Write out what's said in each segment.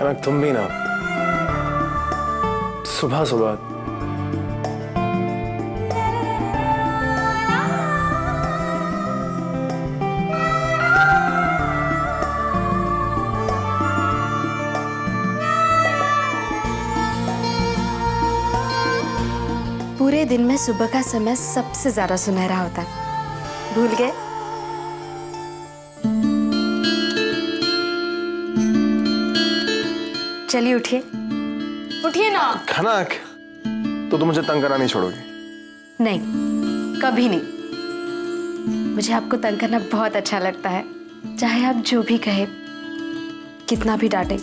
कनक तुम भी ना सुबह सुबह पूरे दिन में सुबह का समय सबसे ज्यादा सुनहरा होता है। भूल गए? चलिए उठिए, उठिए ना। कनक तो तुम मुझे तंग करना नहीं छोड़ोगी? नहीं, कभी नहीं। मुझे आपको तंग करना बहुत अच्छा लगता है। चाहे आप जो भी कहे, कितना भी डांटे,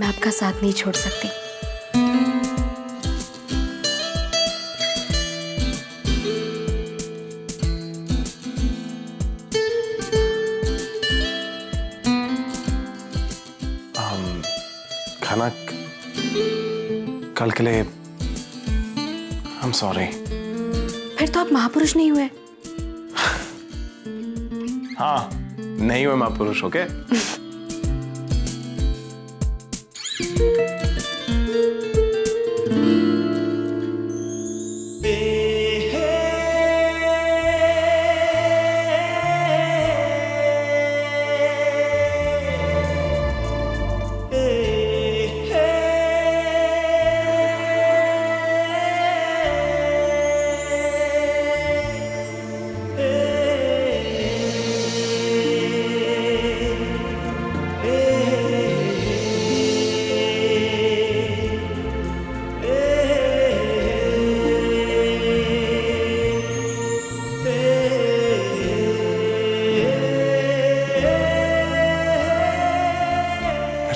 मैं आपका साथ नहीं छोड़ सकती। कनक, कल के लिए I'm sorry। फिर तो आप महापुरुष नहीं हुए। हाँ, नहीं हुए महापुरुष, ओके?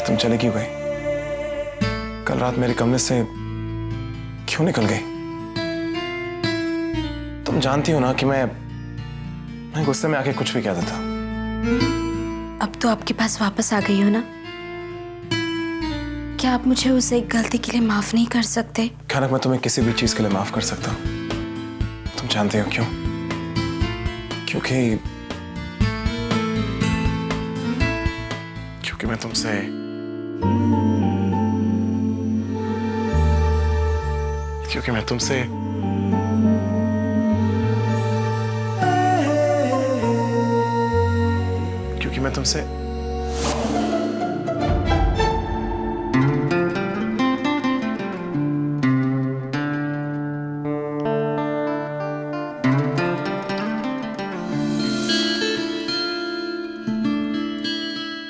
तुम चले क्यों गई? कल रात मेरे कमरे से क्यों निकल गई? तुम जानती हो ना कि मैं गुस्से में आके कुछ भी कह देता। अब तो आपके पास वापस आ गई हो ना? क्या आप मुझे उस एक गलती के लिए माफ नहीं कर सकते? कनक, मैं तुम्हें किसी भी चीज के लिए माफ कर सकता हूँ। तुम जानते हो क्यों? क्योंकि मैं तुमसे क्योंकि मैं तुमसे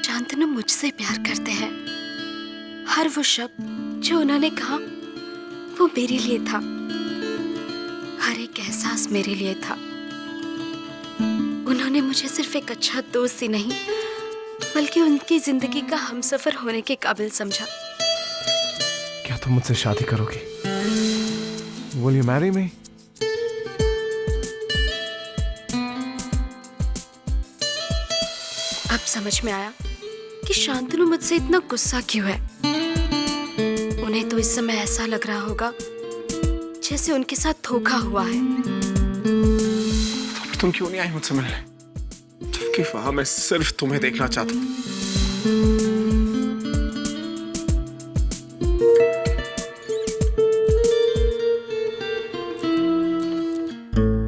शांतनु मुझसे प्यार करते हैं। हर वो शब्द जो उन्होंने कहा वो मेरे लिए था। हर एक एहसास मेरे लिए था। उन्होंने मुझे सिर्फ एक अच्छा दोस्त ही नहीं, बल्कि उनकी जिंदगी का हमसफर होने के काबिल समझा। क्या तुम मुझसे शादी करोगी? Will you marry me? अब समझ में आया कि शांतनु मुझसे इतना गुस्सा क्यों है। उन्हें तो इस समय ऐसा लग रहा होगा जैसे उनके साथ धोखा हुआ है। तुम क्यों नहीं आई मुझसे मिलने? जबकि वहां मैं सिर्फ तुम्हें देखना चाहता हूं।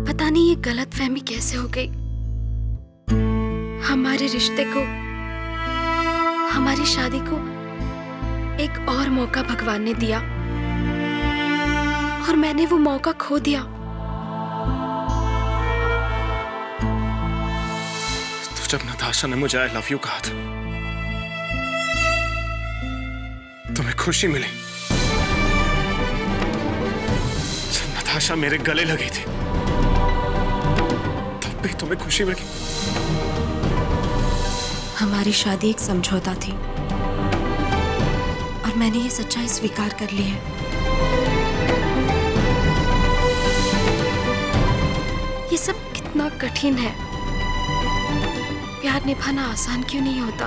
पता नहीं ये गलतफहमी कैसे हो गई। हमारे रिश्ते को, हमारी शादी को एक और मौका भगवान ने दिया और मैंने वो मौका खो दिया। तो जब नताशा ने मुझे आई लव यू कहा था, तुम्हें खुशी मिली। जब नताशा मेरे गले लगी थी, तब भी तुम्हें खुशी मिली। हमारी शादी एक समझौता थी और मैंने ये सच्चाई स्वीकार कर ली है। ये सब कितना कठिन है। प्यार निभाना आसान क्यों नहीं होता?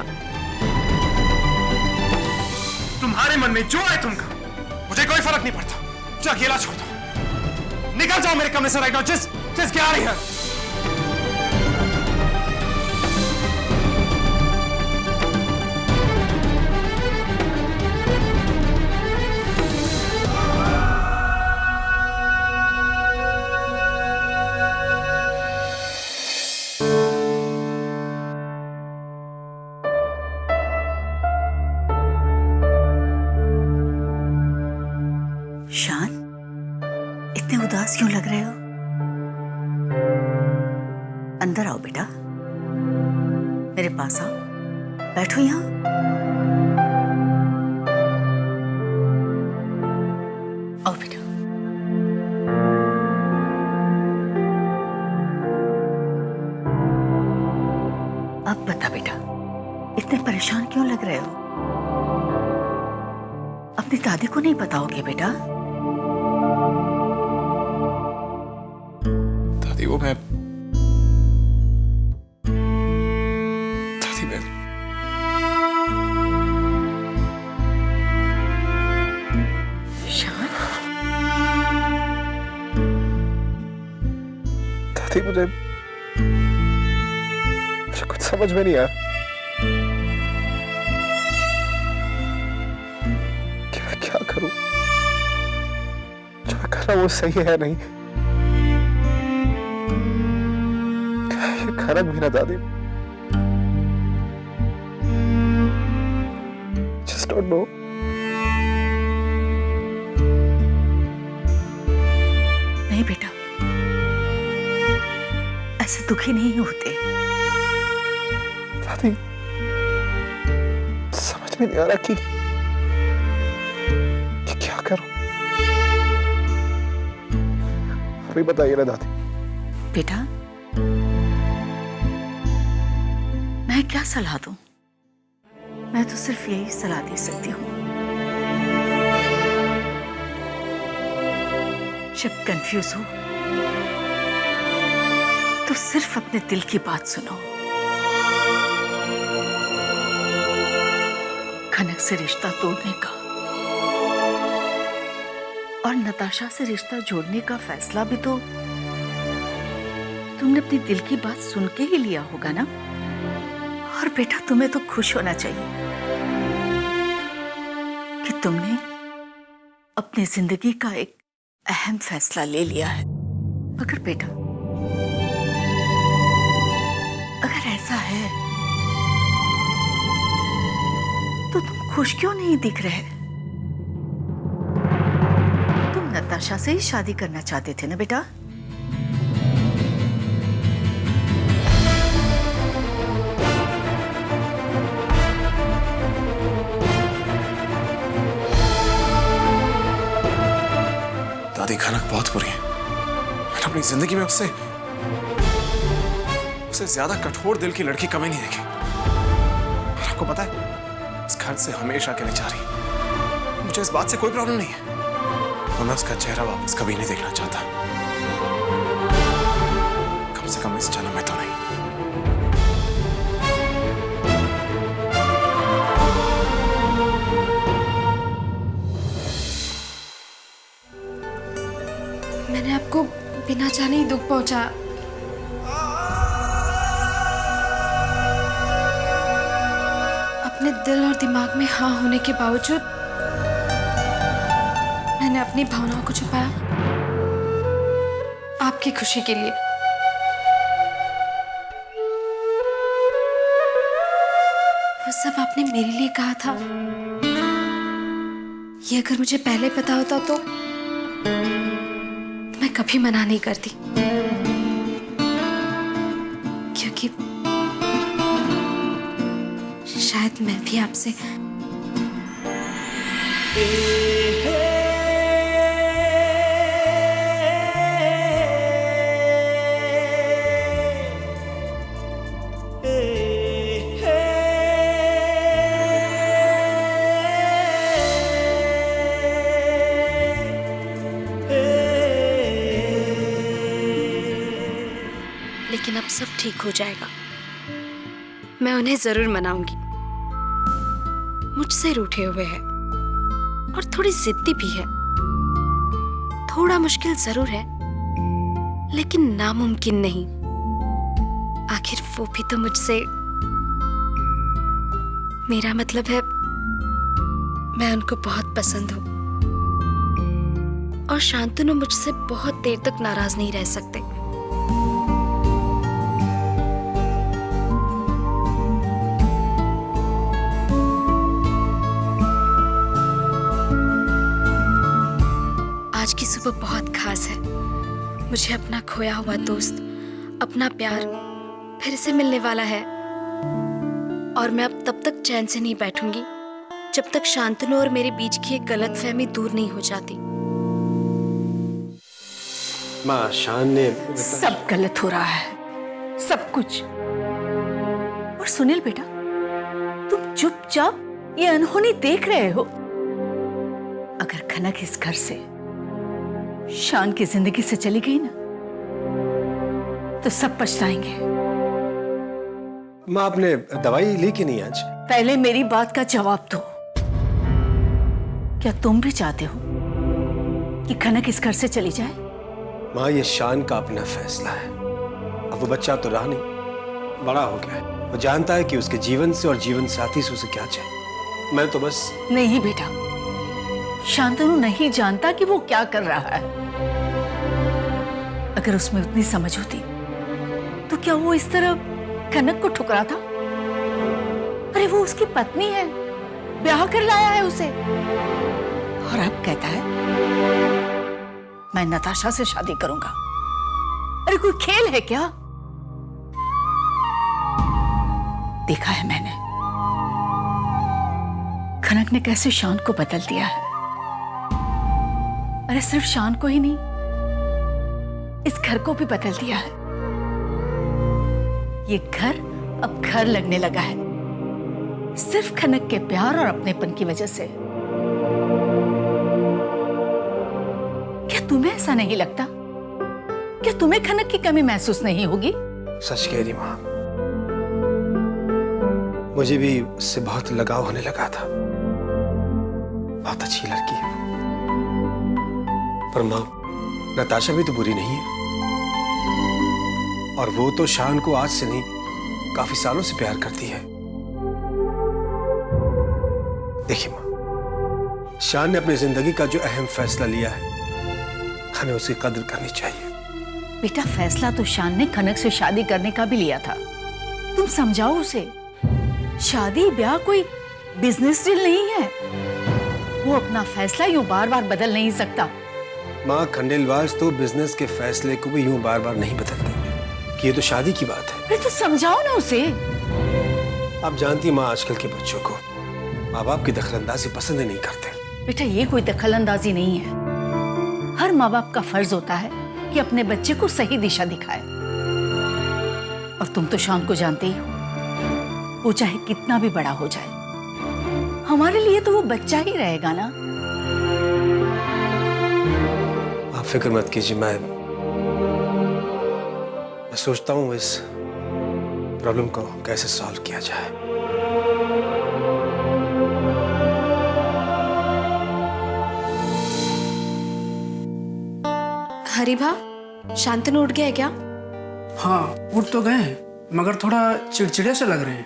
तुम्हारे मन में जो है तुम करो, मुझे कोई फर्क नहीं पड़ता। मुझे अकेला छोड़ दो। निकल जाओ मेरे कमरे से राइट नाउ। जिस क्या रही है? क्यों लग रहे हो? अंदर आओ बेटा, मेरे पास आओ, बैठो यहाँ। आओ बेटा। अब बता बेटा, इतने परेशान क्यों लग रहे हो? अपनी दादी को नहीं बताओगे बेटा? दादी वो मैं दादी मैं शान, दादी मुझे कुछ समझ में नहीं आया कि मैं क्या करूं। जो मैं कर रहा हूं वो सही है नहीं। ये खरक भी ना दादी। Just don't know. नहीं बेटा, ऐसे दुखी नहीं होते। दादी समझ में नहीं आ रहा कि क्या करूं। अभी बताइए ना दादी। बेटा, मैं क्या सलाह दूं? मैं तो सिर्फ यही सलाह दे सकती हूँ, जब कंफ्यूज हो तो सिर्फ अपने दिल की बात सुनो। खनक से रिश्ता तोड़ने का और नताशा से रिश्ता जोड़ने का फैसला भी तो तुमने अपनी दिल की बात सुन के ही लिया होगा ना? और बेटा, तुम्हें तो खुश होना चाहिए कि तुमने अपनी जिंदगी का एक अहम फैसला ले लिया है। मगर बेटा, अगर ऐसा है तो तुम खुश क्यों नहीं दिख रहे? तुम नताशा से ही शादी करना चाहते थे ना बेटा? दादी खनक बहुत बुरी है। मैंने अपनी जिंदगी में उससे ज्यादा कठोर दिल की लड़की कभी नहीं देखी। और आपको पता है, इस घर से हमेशा के लिए जा रही है। मुझे इस बात से कोई प्रॉब्लम नहीं है, और मैं उसका चेहरा वापस कभी नहीं देखना चाहता, कम से कम इस जन्म में तो नहीं। मैंने आपको बिना जाने ही दुख पहुंचा। अपने दिल और दिमाग में हाँ होने के बावजूद मैंने अपनी भावनाओं को छुपाया आपकी खुशी के लिए। वो सब आपने मेरे लिए कहा था। ये अगर मुझे पहले पता होता तो मैं कभी मना नहीं करती, क्योंकि शायद मैं भी आपसे लेकिन अब सब ठीक हो जाएगा। मैं उन्हें जरूर मनाऊंगी। मुझसे रूठे हुए हैं और थोड़ी जिद्दी भी है। थोड़ा मुश्किल जरूर है, लेकिन नामुमकिन नहीं। आखिर वो भी तो मुझसे, मेरा मतलब है मैं उनको बहुत पसंद हूं, और शांतनु मुझसे बहुत देर तक नाराज नहीं रह सकते। आज की सुबह बहुत खास है। मुझे अपना खोया हुआ दोस्त, अपना प्यार फिर से मिलने वाला है। और मैं अब तब तक चैन से नहीं बैठूंगी जब तक शांतनु और मेरे बीच की एक गलतफहमी दूर नहीं हो जाती। माँ, शान ने सब गलत हो रहा है, सब कुछ। और सुनील बेटा, तुम चुपचाप ये अनहोनी देख रहे हो। अगर खनक इस घर से, शान की जिंदगी से चली गई ना, तो सब पछताएंगे। माँ, आपने दवाई ली कि नहीं आज? पहले मेरी बात का जवाब दो। क्या तुम भी चाहते हो कि खनक इस घर से चली जाए? माँ, ये शान का अपना फैसला है। अब वो बच्चा तो रहा नहीं, बड़ा हो गया है। वो जानता है कि उसके जीवन से और जीवन साथी से उसे क्या चाहिए। मैं तो बस... नहीं बेटा, शांतनु नहीं जानता कि वो क्या कर रहा है। अगर उसमें उतनी समझ होती तो क्या वो इस तरह खनक को ठुकरा था? अरे वो उसकी पत्नी है, ब्याह कर लाया है उसे, और अब कहता है मैं नताशा से शादी करूंगा। अरे कोई खेल है क्या? देखा है मैंने खनक ने कैसे शान को बदल दिया है। अरे सिर्फ शान को ही नहीं, इस घर को भी बदल दिया है। ये घर अब घर लगने लगा है, सिर्फ खनक के प्यार और अपनेपन की वजह से। क्या तुम्हें ऐसा नहीं लगता? क्या तुम्हें खनक की कमी महसूस नहीं होगी? सच कह रही माँ, मुझे भी उससे बहुत लगाव होने लगा था। बहुत अच्छी लड़की है। पर माँ, नताशा भी तो बुरी नहीं है। और वो तो शान को आज से नहीं, काफी सालों से प्यार करती है। देखिए माँ, शान ने अपनी जिंदगी का जो अहम फैसला लिया है, हमें उसकी कद्र करनी चाहिए। बेटा, फैसला तो शान ने खनक से शादी करने का भी लिया था। तुम समझाओ उसे। शादी ब्याह कोई बिजनेस डील नहीं है। वो अपना फैसला यूं बार बार बदल नहीं सकता। माँ, खंडेलवाल तो बिजनेस के फैसले को भी यूं बार बार नहीं बदलते कि ये तो शादी की बात है। अरे तो समझाओ ना उसे। आप जानती हैं माँ, आजकल के बच्चों को माँ बाप की दखलंदाजी पसंद ही नहीं करते। बेटा, ये कोई दखलंदाजी नहीं है। हर माँ बाप का फर्ज होता है कि अपने बच्चे को सही दिशा दिखाए। और तुम तो शान को जानते ही हो, वो चाहे कितना भी बड़ा हो जाए, हमारे लिए तो वो बच्चा ही रहेगा ना। आप फिक्र मत कीजिए, मैं सोचता हूँ इस प्रॉब्लम को कैसे सॉल्व किया जाए। हरिभा, शांतनु उठ गया है क्या? हाँ, उठ तो गए हैं, मगर थोड़ा चिड़चिड़े से लग रहे हैं।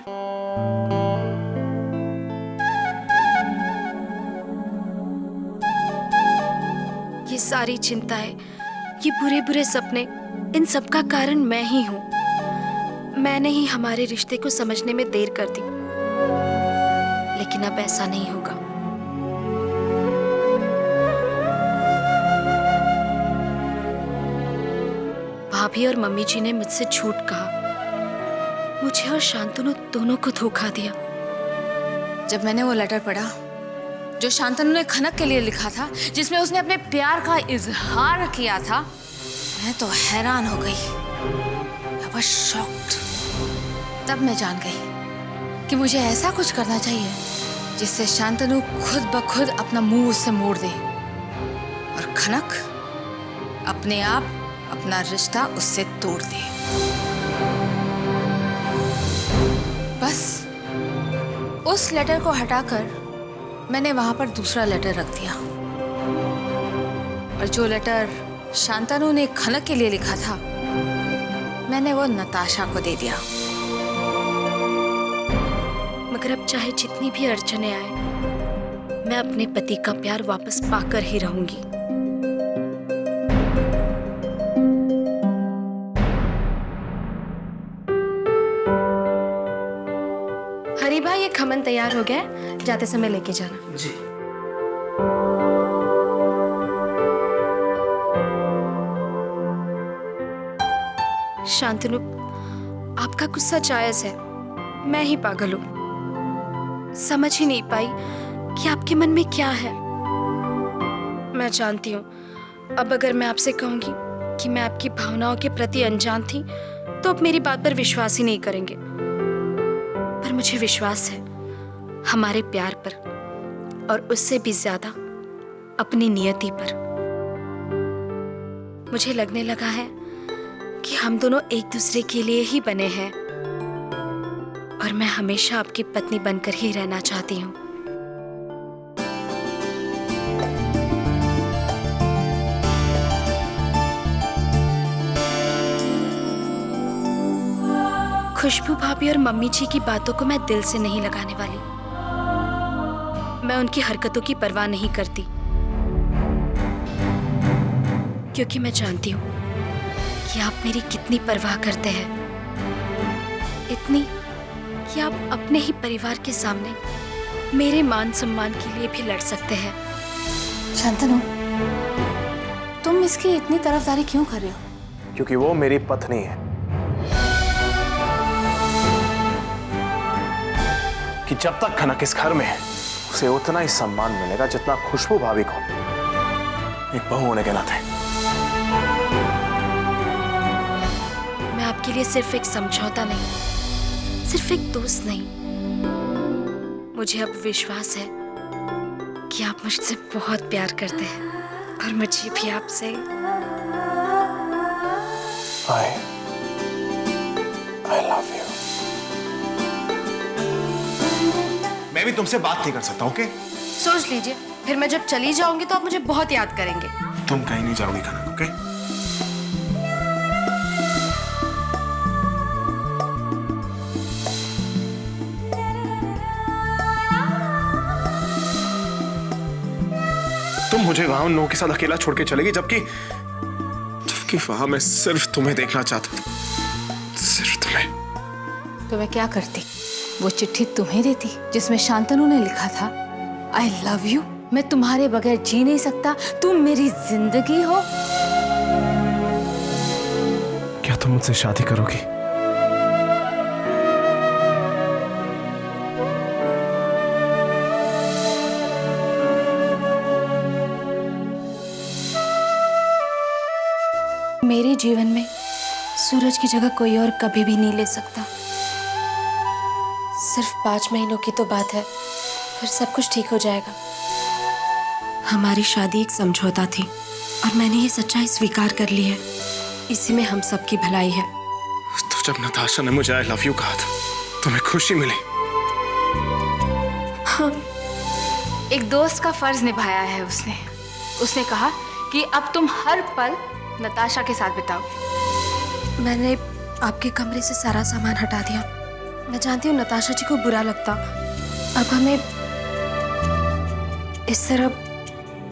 ये सारी चिंताएं, ये बुरे बुरे सपने, इन सब का कारण मैं ही हूँ। मैंने ही हमारे रिश्ते को समझने में देर कर दी। लेकिन अब ऐसा नहीं होगा। भाभी और मम्मी जी ने मुझसे झूठ कहा। मुझे और शांतनु दोनों को धोखा दिया। जब मैंने वो लेटर पढ़ा जो शांतनु ने खनक के लिए लिखा था, जिसमें उसने अपने प्यार का इजहार किया था, मैं तो हैरान हो गई। I was shocked। तब मैं जान गई कि मुझे ऐसा कुछ करना चाहिए जिससे शांतनु खुद ब खुद अपना मुंह उससे मोड़ दे और खनक अपने आप अपना रिश्ता उससे तोड़ दे। बस उस लेटर को हटाकर मैंने वहां पर दूसरा लेटर रख दिया, और जो लेटर शांतनु ने खनक के लिए लिखा था, मैंने वो नताशा को दे दिया। मगर अब चाहे जितनी भी अड़चने आए, मैं अपने पति का प्यार वापस पाकर ही रहूंगी। हरी भाई, ये खमन तैयार हो गया है, जाते समय लेके जाना। जी। शांतनु, आपका गुस्सा जायज है। मैं ही पागल हूँ, समझ ही नहीं पाई कि आपके मन में क्या है। मैं जानती हूँ अब अगर मैं आपसे कहूंगी कि मैं आपकी भावनाओं के प्रति अनजान थी तो आप मेरी बात पर विश्वास ही नहीं करेंगे, पर मुझे विश्वास है हमारे प्यार पर, और उससे भी ज्यादा अपनी नियति पर। मुझे लगने लगा है कि हम दोनों एक दूसरे के लिए ही बने हैं, और मैं हमेशा आपकी पत्नी बनकर ही रहना चाहती हूँ। खुशबू भाभी और मम्मी जी की बातों को मैं दिल से नहीं लगाने वाली। मैं उनकी हरकतों की परवाह नहीं करती, क्योंकि मैं जानती हूँ कि आप मेरी कितनी परवाह करते हैं, इतनी कि आप अपने ही परिवार के सामने मेरे मान सम्मान के लिए भी लड़ सकते हैं। शांतनु, तुम इसकी इतनी तरफदारी क्यों कर रहे हो? क्योंकि वो मेरी पत्नी है। कि जब तक खनक इस घर में है उसे उतना ही सम्मान मिलेगा जितना खुशबू भाभी को एक बहू होने के नाते। मैं आपके लिए सिर्फ एक समझौता नहीं, सिर्फ एक दोस्त नहीं, मुझे अब विश्वास है कि आप मुझसे बहुत प्यार करते हैं, और मुझे भी आपसे। I love you। मैं भी तुमसे बात नहीं कर सकता, ओके? सोच लीजिए, फिर मैं जब चली जाऊंगी तो आप मुझे बहुत याद करेंगे। तुम कहीं नहीं जाओगी खनक, ओके? तुम मुझे वहां उन लोगों के साथ अकेला छोड़ के चलेगी, जबकि वहां मैं सिर्फ तुम्हें देखना चाहता था, सिर्फ तुम्हें। तो मैं क्या करती? वो चिट्ठी तुम्हें देती जिसमें शांतनु ने लिखा था, आई लव यू, मैं तुम्हारे बगैर जी नहीं सकता, तुम मेरी जिंदगी हो। क्या तुम मुझसे शादी करोगी? मेरे जीवन में सूरज की जगह कोई और कभी भी नहीं ले सकता। सिर्फ 5 महीनों की तो बात है, फिर सब कुछ ठीक हो जाएगा। हमारी शादी एक समझौता थी, और मैंने ये सच्चाई स्वीकार कर ली है। इसी में हम सबकी भलाई है। तो जब नताशा ने मुझे आई लव यू कहा था, तुम्हें खुशी मिली? हाँ। एक दोस्त का फर्ज निभाया है उसने कहा कि अब तुम हर पल नताशा के साथ बिताओ। मैंने आपके कमरे से सारा सामान हटा दिया। मैं जानती हूँ नताशा जी को बुरा लगता। अब हमें इस तरह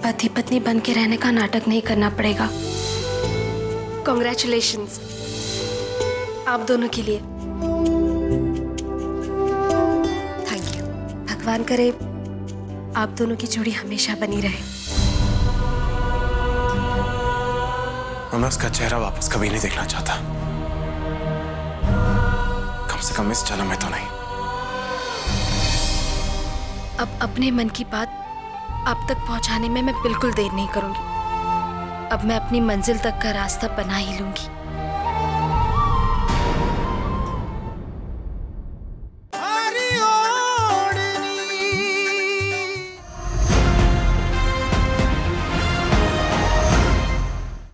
पति पत्नी बन के रहने का नाटक नहीं करना पड़ेगा। कॉन्ग्रेचुलेशंस आप दोनों के लिए। Thank you. भगवान करे आप दोनों की जोड़ी हमेशा बनी रहे। मैं उसका चेहरा वापस कभी नहीं देखना चाहता, कम से कम इस जन्म में तो नहीं। अब अपने मन की बात आप तक पहुंचाने में मैं बिल्कुल देर नहीं करूंगी। अब मैं अपनी मंजिल तक का रास्ता बना ही लूंगी।